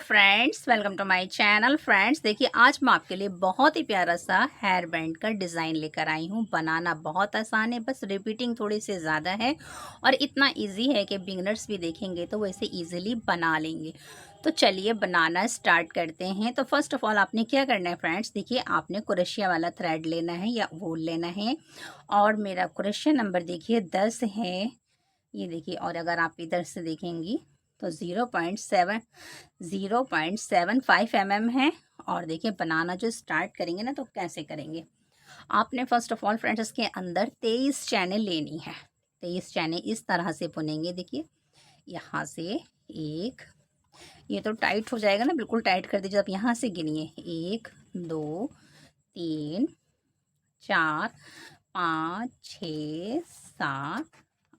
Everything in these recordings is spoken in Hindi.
Friends, welcome to my channel. Friends देखिए, आज मैं आपके लिए बहुत ही प्यारा सा हेयर बैंड का डिज़ाइन लेकर आई हूँ। बनाना बहुत आसान है, बस रिपीटिंग थोड़ी सी ज़्यादा है और इतना इजी है कि बिगिनर्स भी देखेंगे तो वैसे इजीली बना लेंगे। तो चलिए बनाना स्टार्ट करते हैं। तो फर्स्ट ऑफ ऑल आपने क्या करना है फ्रेंड्स, देखिए आपने क्रोशिया वाला थ्रेड लेना है या वूल लेना है। और मेरा क्रोशिया नंबर देखिए 10 है, ये देखिए। और अगर आप इधर से देखेंगी तो 0.75 mm है। और देखिए बनाना जो स्टार्ट करेंगे ना तो कैसे करेंगे, आपने फर्स्ट ऑफ ऑल फ्रेंड्स इसके अंदर 23 चैनें लेनी है। 23 चैनें इस तरह से बुनेंगे। देखिए यहाँ से एक, ये तो टाइट हो जाएगा ना, बिल्कुल टाइट कर दीजिए। आप यहाँ से गिनिए 1 2 3 4 5 6 7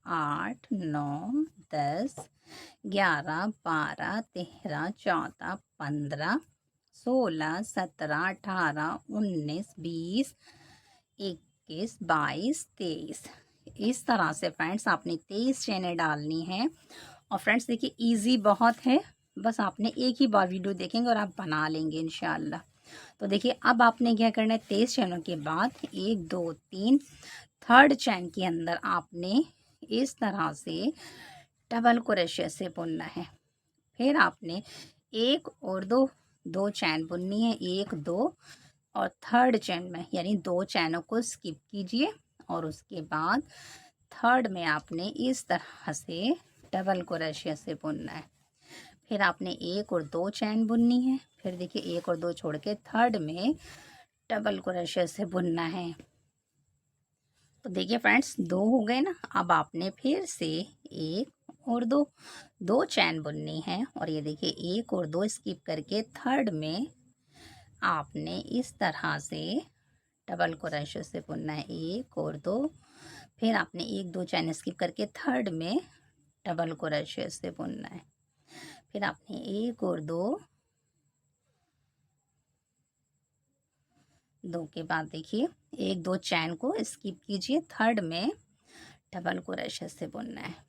8 9 10 11 12 13 14 15 16 17 18 19 20 21 22 23। इस तरह से फ्रेंड्स आपने 23 चेनें डालनी है। और फ्रेंड्स देखिए इजी बहुत है, बस आपने एक ही बार वीडियो देखेंगे और आप बना लेंगे इंशाल्लाह। तो देखिए अब आपने क्या करना है, 23 चैनों के बाद 1 2 3 थर्ड चैन के अंदर आपने इस तरह से डबल क्रोशिया से बुनना है। फिर आपने एक और दो चैन बुननी है, 1 2, और थर्ड चैन में यानी 2 चैनों को स्किप कीजिए और उसके बाद थर्ड में आपने इस तरह से डबल क्रोशिया से बुनना है। फिर आपने 1 और 2 चैन बुननी है। फिर देखिए 1 और 2 छोड़ के थर्ड में डबल क्रोशिया से बुनना है। तो देखिए फ्रेंड्स 2 हो गए ना। अब आपने फिर से 1 और 2 चैन बुननी है। और ये देखिए 1 और 2 स्किप करके थर्ड में आपने इस तरह से डबल क्रोशिया से बुनना है, 1 और 2। फिर आपने 1 2 चैन स्किप करके थर्ड में डबल क्रोशिया से बुनना है। फिर आपने 1 और 2 के बाद देखिए 1 2 चैन को स्किप कीजिए, थर्ड में डबल क्रोशिया से बुनना है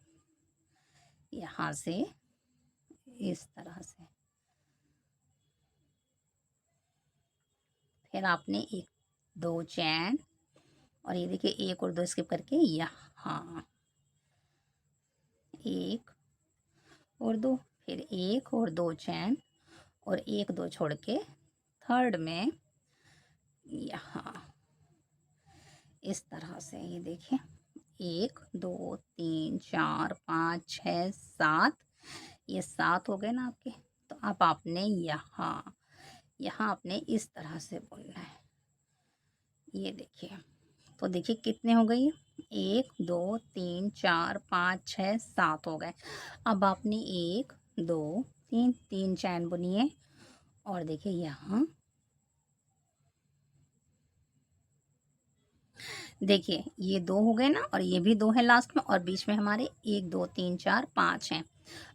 यहाँ से इस तरह से। फिर आपने 1 2 चैन और ये देखिए 1 और 2 स्किप करके यहाँ 1 और 2, फिर 1 और 2 चैन और 1 2 छोड़ के थर्ड में यहाँ इस तरह से। ये देखिए 1 2 3 4 5 6 7, ये 7 हो गए ना आपके। तो अब आपने यहाँ आपने इस तरह से बुनना है। ये देखिए, तो देखिए कितने हो गई, 1 2 3 4 5 6 7 हो गए। अब आपने 1 2 3 चैन बुनिए और देखिए यहाँ देखिए ये 2 हो गए ना, और ये भी 2 है लास्ट में, और बीच में हमारे 1 2 3 4 5 हैं।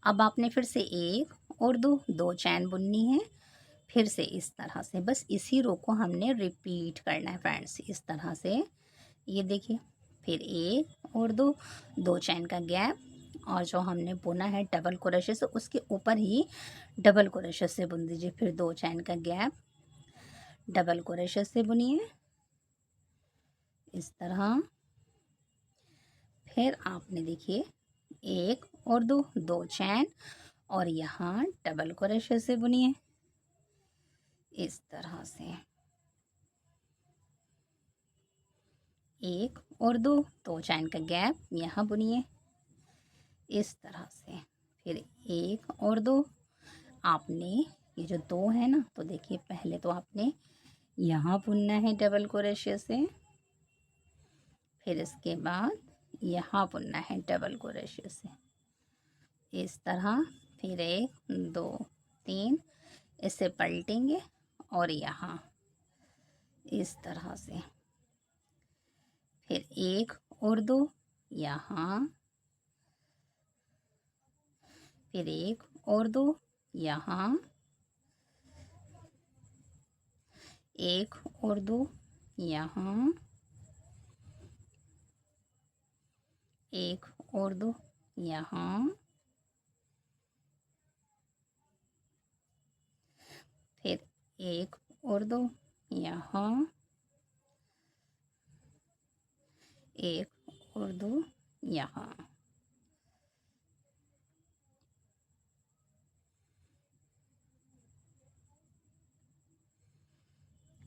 अब आपने फिर से 1 और 2 चैन बुननी है। फिर से इस तरह से, बस इसी रो को हमने रिपीट करना है फ्रेंड्स, इस तरह से। ये देखिए फिर 1 और 2 चैन का गैप, और जो हमने बुना है डबल क्रोशिया से उसके ऊपर ही डबल क्रोशिया से बुन दीजिए। फिर 2 चैन का गैप, डबल क्रोशिया से बुनिए इस तरह। फिर आपने देखिए 1 और 2 चैन और यहाँ डबल क्रोशिया से बुनिए इस तरह से। 1 और 2 चैन का गैप, यहाँ बुनिए इस तरह से। फिर 1 और 2, आपने ये जो 2 है ना, तो देखिए पहले तो आपने यहाँ बुनना है डबल क्रोशिया से, फिर इसके बाद यहाँ बुनना है डबल क्रोशिया से इस तरह। फिर 1 2 3 इसे पलटेंगे और यहाँ इस तरह से। फिर 1 और 2 यहाँ, फिर 1 और 2 यहाँ, 1 और 2 यहाँ, 1 और 2 यहाँ, एक और दो, यहाँ एक और दो, यहाँ।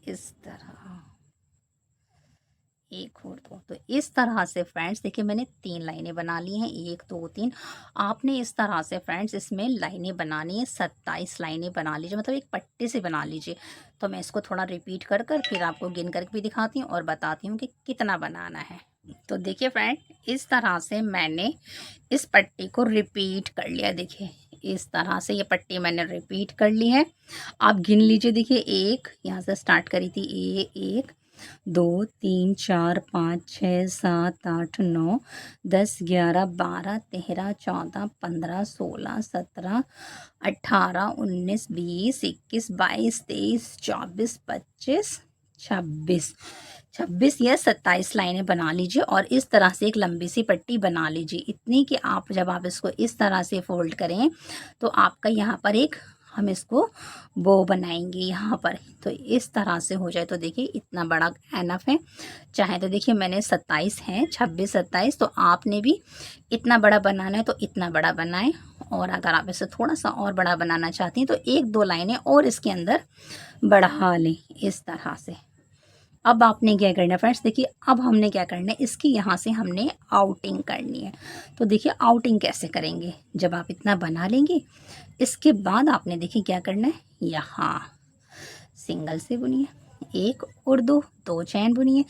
इस तरह एक और दो। तो इस तरह से फ्रेंड्स देखिए मैंने 3 लाइनें बना ली हैं, 1 2 3। आपने इस तरह से फ्रेंड्स इसमें लाइनें बनानी है, 27 लाइनें बना लीजिए, मतलब एक पट्टी से बना लीजिए। तो मैं इसको थोड़ा रिपीट कर फिर आपको गिन कर भी दिखाती हूँ और बताती हूँ कि कितना बनाना है। तो देखिए फ्रेंड, इस तरह से मैंने इस पट्टी को रिपीट कर लिया। देखिए इस तरह से ये पट्टी मैंने रिपीट कर ली है। आप गिन लीजिए। देखिए एक यहाँ से स्टार्ट करी थी, 1 2 3 4 5 6 7 8 9 10 11 12 13 14 15 16 17 18 19 20 21 22 23 24 25 26 26 या 27 लाइनें बना लीजिए और इस तरह से एक लंबी सी पट्टी बना लीजिए, इतनी कि आप जब आप इसको इस तरह से फोल्ड करें तो आपका यहाँ पर एक हम इसको बो बनाएंगे यहाँ पर। तो इस तरह से हो जाए तो देखिए इतना बड़ा एनफ है। चाहे तो देखिए मैंने 27 हैं, 26 27, तो आपने भी इतना बड़ा बनाना है तो इतना बड़ा बनाएं। और अगर आप इसे थोड़ा सा और बड़ा बनाना चाहती हैं तो 1 2 लाइनें और इसके अंदर बढ़ा लें इस तरह से। अब आपने क्या करना है फ्रेंड्स, देखिए अब हमने क्या करना है, इसकी यहाँ से हमने आउटिंग करनी है। तो देखिए आउटिंग कैसे करेंगे, जब आप इतना बना लेंगे इसके बाद आपने देखिए क्या करना है, यहाँ सिंगल से बुनिए, 1 और 2 2 चैन बुनिए,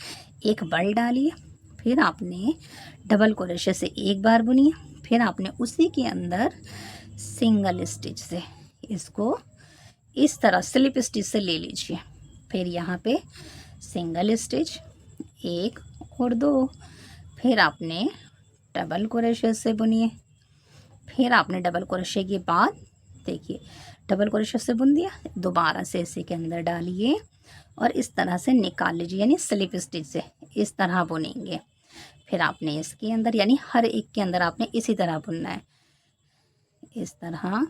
एक बल डालिए, फिर आपने डबल क्रोशे से एक बार बुनिए, फिर आपने उसी के अंदर सिंगल स्टिच से इसको इस तरह स्लिप स्टिच से ले लीजिए। फिर यहाँ पे सिंगल स्टिच 1 और 2, फिर आपने डबल क्रोशे से बुनिए, फिर आपने डबल क्रोशे के बाद देखिए डबल क्रोशे से बुन दिया, दोबारा से इसी के अंदर डालिए और इस तरह से निकाल लीजिए, यानी स्लिप स्टिच से इस तरह बुनेंगे। फिर आपने इसके अंदर यानी हर एक के अंदर आपने इसी तरह बुनना है, इस तरह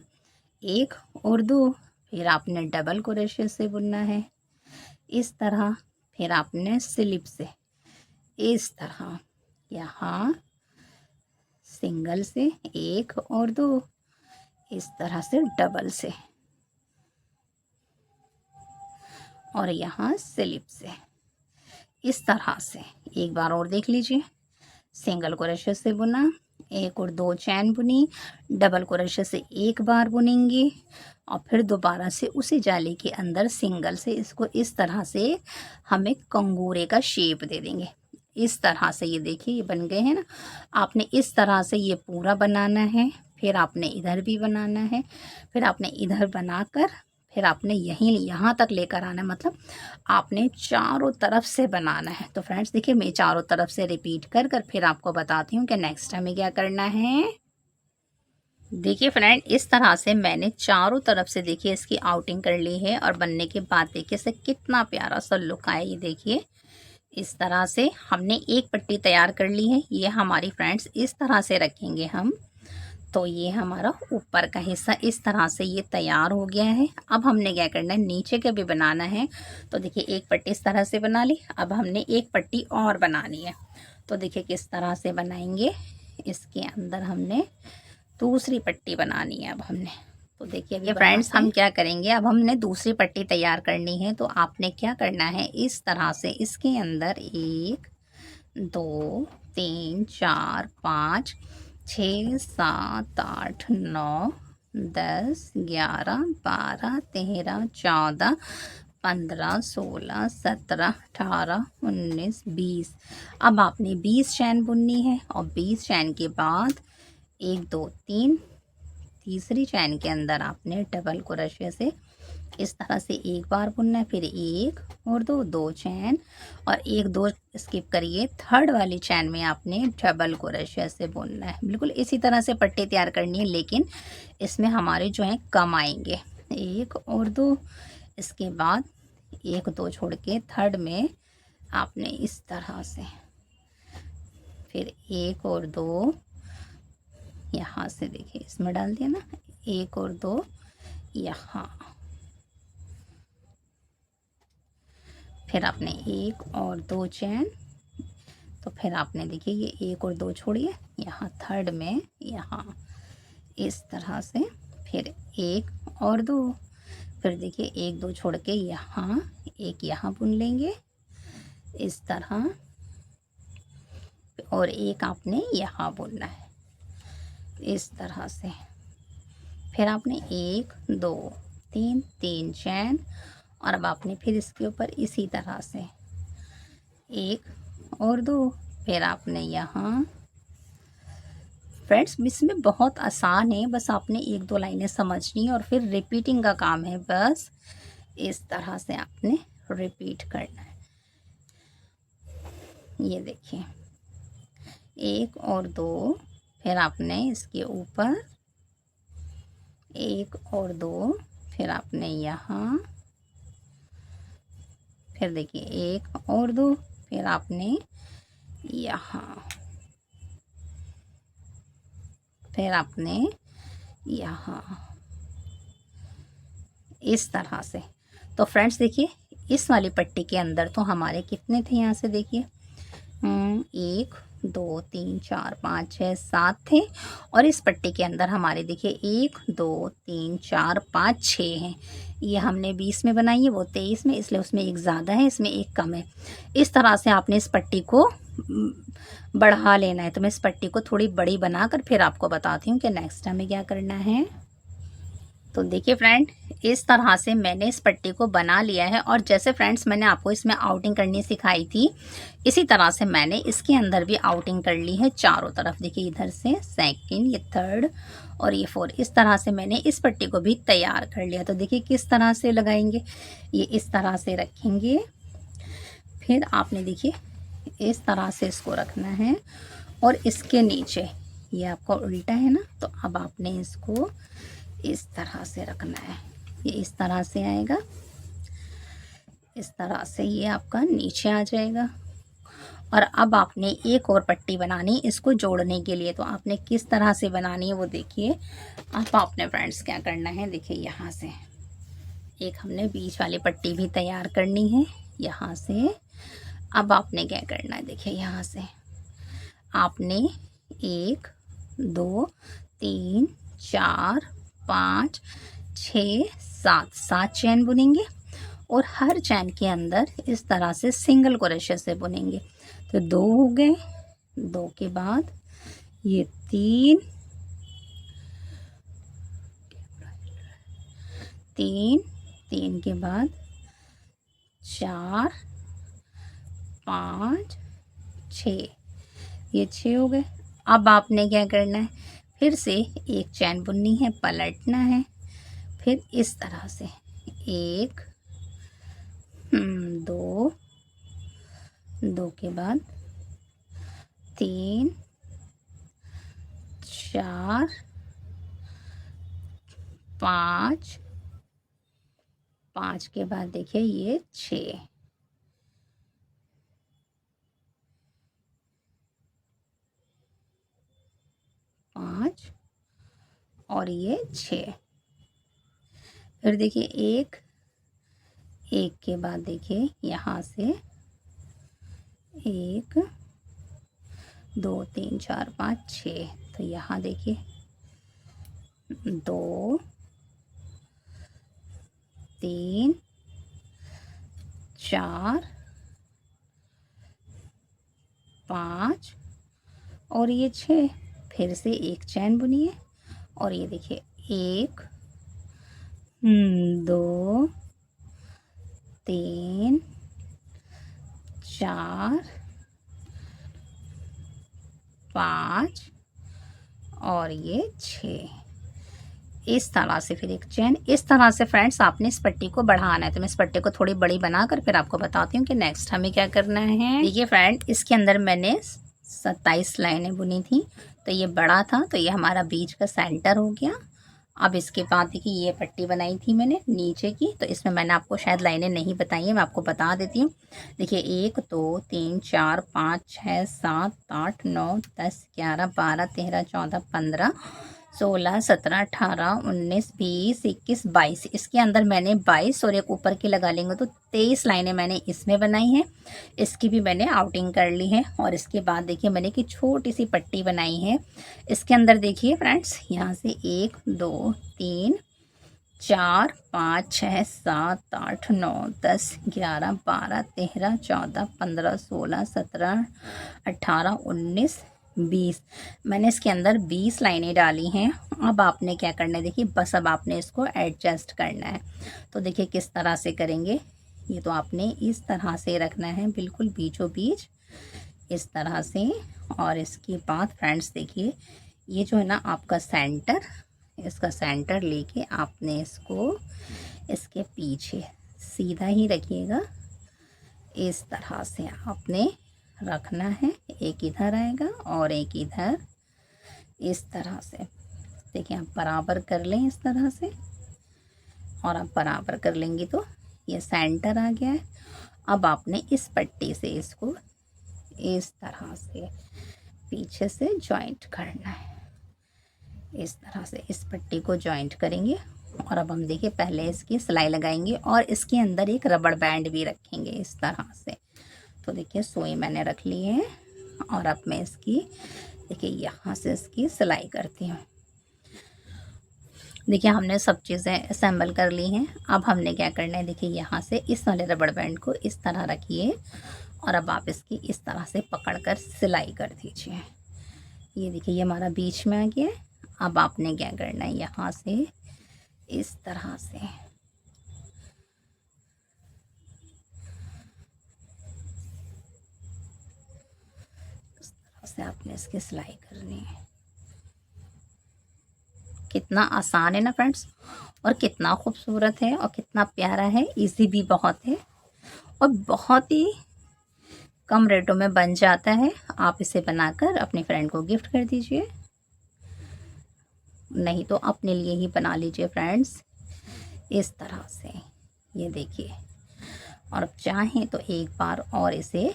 1 और 2, फिर आपने डबल क्रोशे से बुनना है इस तरह, फिर आपने स्लिप से इस तरह, यहाँ सिंगल से 1 और 2, इस तरह से डबल से, और यहाँ स्लिप से इस तरह से। एक बार और देख लीजिए, सिंगल क्रोशे से बुना, 1 और 2 चैन बुनी, डबल क्रोशे से एक बार बुनेंगे और फिर दोबारा से उसी जाली के अंदर सिंगल से इसको इस तरह से हम एक कंगूरे का शेप दे देंगे। इस तरह से ये देखिए ये बन गए हैं ना। आपने इस तरह से ये पूरा बनाना है, फिर आपने इधर भी बनाना है, फिर आपने इधर बनाकर फिर आपने यहीं यहाँ तक लेकर आना है, मतलब आपने चारों तरफ से बनाना है। तो फ्रेंड्स देखिए मैं चारों तरफ से रिपीट कर फिर आपको बताती हूँ कि नेक्स्ट हमें क्या करना है। देखिए फ्रेंड, इस तरह से मैंने चारों तरफ से देखिए इसकी आउटिंग कर ली है और बनने के बाद देखिए इसे कितना प्यारा सा लुक आया। ये देखिए इस तरह से हमने एक पट्टी तैयार कर ली है। ये हमारी फ्रेंड्स इस तरह से रखेंगे हम, तो ये हमारा ऊपर का हिस्सा इस तरह से ये तैयार हो गया है। अब हमने क्या करना है, नीचे का भी बनाना है। तो देखिए एक पट्टी इस तरह से बना ली, अब हमने एक पट्टी और बनानी है। तो देखिए किस तरह से बनाएंगे, इसके अंदर हमने दूसरी पट्टी बनानी है। अब हमने तो देखिए अभी फ्रेंड्स हम क्या करेंगे, अब हमने दूसरी पट्टी तैयार करनी है। तो आपने क्या करना है, इस तरह से इसके अंदर 1 2 3 4 5 6 7 8 9 10 11 12 13 14 15 16 17 18 19 20। अब आपने 20 चैन बुननी है और 20 चैन के बाद 1 2 3 तीसरी चैन के अंदर आपने डबल क्रोशे से इस तरह से एक बार बुनना है, फिर 1 और 2 2 चैन और 1 2 स्किप करिए, थर्ड वाली चैन में आपने डबल क्रोशे से बुनना है। बिल्कुल इसी तरह से पट्टी तैयार करनी है, लेकिन इसमें हमारे जो हैं कम आएंगे, 1 और 2, इसके बाद 1 2 छोड़ के थर्ड में आपने इस तरह से फिर 1 और 2 यहाँ से देखिए इसमें डाल दिया ना, 1 और 2 यहाँ, फिर आपने एक और दो चैन, तो फिर आपने देखिए ये एक और दो छोड़िए, यहाँ थर्ड में यहाँ इस तरह से, फिर एक और दो, फिर देखिए एक दो छोड़ के यहाँ एक यहाँ बुन लेंगे इस तरह, और एक आपने यहाँ बुनना है इस तरह से। फिर आपने एक दो तीन, तीन चैन, और अब आपने फिर इसके ऊपर इसी तरह से एक और दो, फिर आपने यहाँ, फ्रेंड्स इसमें बहुत आसान है, बस आपने एक दो लाइनें समझनी है और फिर रिपीटिंग का काम है, बस इस तरह से आपने रिपीट करना है। ये देखिए एक और दो, फिर आपने इसके ऊपर एक और दो, फिर आपने यहाँ, फिर देखिए एक और दो, फिर आपने यहाँ, फिर आपने यहाँ इस तरह से। तो फ्रेंड्स देखिए इस वाली पट्टी के अंदर तो हमारे कितने थे, यहाँ से देखिए 1 2 3 4 5 6 7 थे, और इस पट्टी के अंदर हमारे देखिए 1 2 3 4 5 6 हैं। ये हमने 20 में बनाई है, वो 23 में, इसलिए उसमें एक ज़्यादा है, इसमें एक कम है। इस तरह से आपने इस पट्टी को बढ़ा लेना है। तो मैं इस पट्टी को थोड़ी बड़ी बनाकर फिर आपको बताती हूँ कि नेक्स्ट हमें क्या करना है। तो देखिए फ्रेंड इस तरह से मैंने इस पट्टी को बना लिया है, और जैसे फ्रेंड्स मैंने आपको इसमें आउटिंग करनी सिखाई थी, इसी तरह से मैंने इसके अंदर भी आउटिंग कर ली है चारों तरफ। देखिए इधर से सेकंड, ये थर्ड और ये फोर्थ, इस तरह से मैंने इस पट्टी को भी तैयार कर लिया। तो देखिए किस तरह से लगाएंगे, ये इस तरह से रखेंगे, फिर आपने देखिए इस तरह से इसको रखना है, और इसके नीचे ये आपका उल्टा है ना, तो अब आपने इसको इस तरह से रखना है। ये इस तरह से आएगा, इस तरह से ये आपका नीचे आ जाएगा। और अब आपने एक और पट्टी बनानी इसको जोड़ने के लिए। तो आपने किस तरह से बनानी है वो देखिए। अब आपने फ्रेंड्स क्या करना है, देखिए यहाँ से एक हमने बीच वाली पट्टी भी तैयार करनी है यहाँ से। अब आपने क्या करना है, देखिए यहाँ से आपने 1 2 3 4 5 6 7 7 चैन बुनेंगे, और हर चैन के अंदर इस तरह से सिंगल क्रोशे से बुनेंगे। तो 2 हो गए, 2 के बाद ये 3 3 3 के बाद 4 5 6, ये 6 हो गए। अब आपने क्या करना है, फिर से एक चैन बुननी है, पलटना है, फिर इस तरह से 1 2 2 के बाद 3 4 5 5 के बाद देखिए ये 6, 5 और ये 6। फिर देखिए एक के बाद देखिए यहाँ से 1 2 3 4 5 6, तो यहाँ देखिए 2 3 4 5 और ये 6। फिर से एक चैन बुनिए, और ये देखिए 1 2 3 4 5 और ये 6। इस तरह से फिर एक चैन, इस तरह से फ्रेंड्स आपने इस पट्टी को बढ़ाना है। तो मैं इस पट्टी को थोड़ी बड़ी बनाकर फिर आपको बताती हूँ कि नेक्स्ट हमें क्या करना है। देखिए फ्रेंड इसके अंदर मैंने 27 लाइनें बुनी थी, तो ये बड़ा था, तो ये हमारा बीच का सेंटर हो गया। अब इसके बाद देखिए ये पट्टी बनाई थी मैंने नीचे की, तो इसमें मैंने आपको शायद लाइनें नहीं बताई हैं, मैं आपको बता देती हूँ। देखिए 1 2 3 4 5 6 7 8 9 10 11 12 13 14 15 16, 17, 18, 19, 20, 21, 22। इसके अंदर मैंने 22 और एक ऊपर की लगा लेंगे तो 23 लाइनें मैंने इसमें बनाई हैं। इसकी भी मैंने आउटिंग कर ली है। और इसके बाद देखिए मैंने कि छोटी सी पट्टी बनाई है। इसके अंदर देखिए फ्रेंड्स, यहाँ से 1, 2, 3, 4, 5, 6, 7, 8, 9, 10, 11, 12, 13, 14, 15, 16, 17, 18, 19, 20। मैंने इसके अंदर 20 लाइनें डाली हैं। अब आपने क्या करना है, देखिए बस अब आपने इसको एडजस्ट करना है। तो देखिए किस तरह से करेंगे। ये तो आपने इस तरह से रखना है, बिल्कुल बीचों बीच इस तरह से। और इसके बाद फ्रेंड्स देखिए, ये जो है ना आपका सेंटर, इसका सेंटर लेके आपने इसको इसके पीछे सीधा ही रखिएगा। इस तरह से आपने रखना है। एक इधर आएगा और एक इधर, इस तरह से। देखिए आप बराबर कर लें इस तरह से, और आप बराबर कर लेंगे तो ये सेंटर आ गया है। अब आपने इस पट्टी से इसको इस तरह से पीछे से जॉइंट करना है। इस तरह से इस पट्टी को जॉइंट करेंगे। और अब हम देखिए पहले इसकी सिलाई लगाएंगे और इसके अंदर एक रबड़ बैंड भी रखेंगे इस तरह से। तो देखिए सुई मैंने रख ली है और अब मैं इसकी देखिए यहाँ से इसकी सिलाई करती हूँ। देखिए हमने सब चीज़ें असेंबल कर ली हैं। अब हमने क्या करना है, देखिए यहाँ से इस वाले रबड़ बैंड को इस तरह रखिए और अब आप इसकी इस तरह से पकड़कर सिलाई कर दीजिए। ये देखिए ये हमारा बीच में आ गया है। अब आपने क्या करना है, यहाँ से इस तरह से आपने इसकी सिलाई करनी है। कितना आसान है ना फ्रेंड्स, और कितना खूबसूरत है और कितना प्यारा है। इजी भी बहुत है और बहुत ही कम रेटों में बन जाता है। आप इसे बनाकर अपने फ्रेंड को गिफ्ट कर दीजिए, नहीं तो अपने लिए ही बना लीजिए फ्रेंड्स इस तरह से। ये देखिए, और अब चाहें तो एक बार और इसे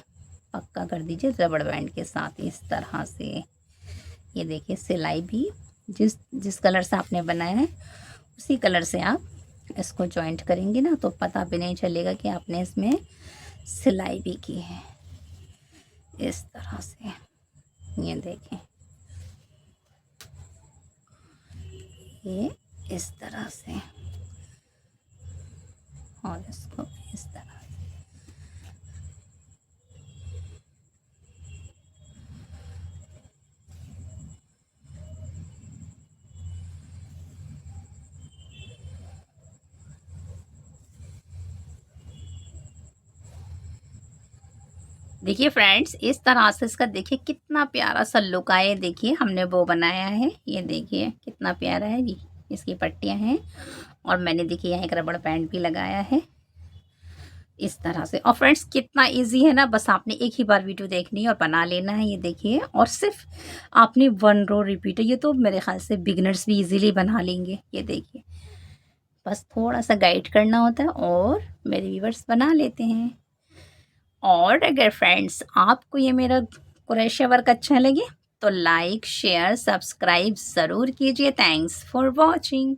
पक्का कर दीजिए रबड़ बैंड के साथ इस तरह से। ये देखिए सिलाई भी जिस कलर से आपने बनाया है उसी कलर से आप इसको जॉइंट करेंगे ना, तो पता भी नहीं चलेगा कि आपने इसमें सिलाई भी की है इस तरह से। ये देखें, ये इस तरह से और इसको इस तरह से। देखिए फ्रेंड्स इस तरह से इसका देखिए कितना प्यारा सा लुक आया। देखिए हमने वो बनाया है, ये देखिए कितना प्यारा है। ये इसकी पट्टियां हैं और मैंने देखिए यहाँ एक रबड़ बैंड भी लगाया है इस तरह से। और फ्रेंड्स कितना इजी है ना, बस आपने एक ही बार वीडियो देखनी है और बना लेना है। ये देखिए, और सिर्फ आपने 1 रो रिपीट है। ये तो मेरे ख्याल से बिगनर्स भी इजीली बना लेंगे। ये देखिए बस थोड़ा सा गाइड करना होता है और मेरे व्यूअर्स बना लेते हैं। और अगर फ्रेंड्स आपको ये मेरा क्रोशे वर्क अच्छा लगे तो लाइक शेयर सब्सक्राइब ज़रूर कीजिए। Thanks for watching.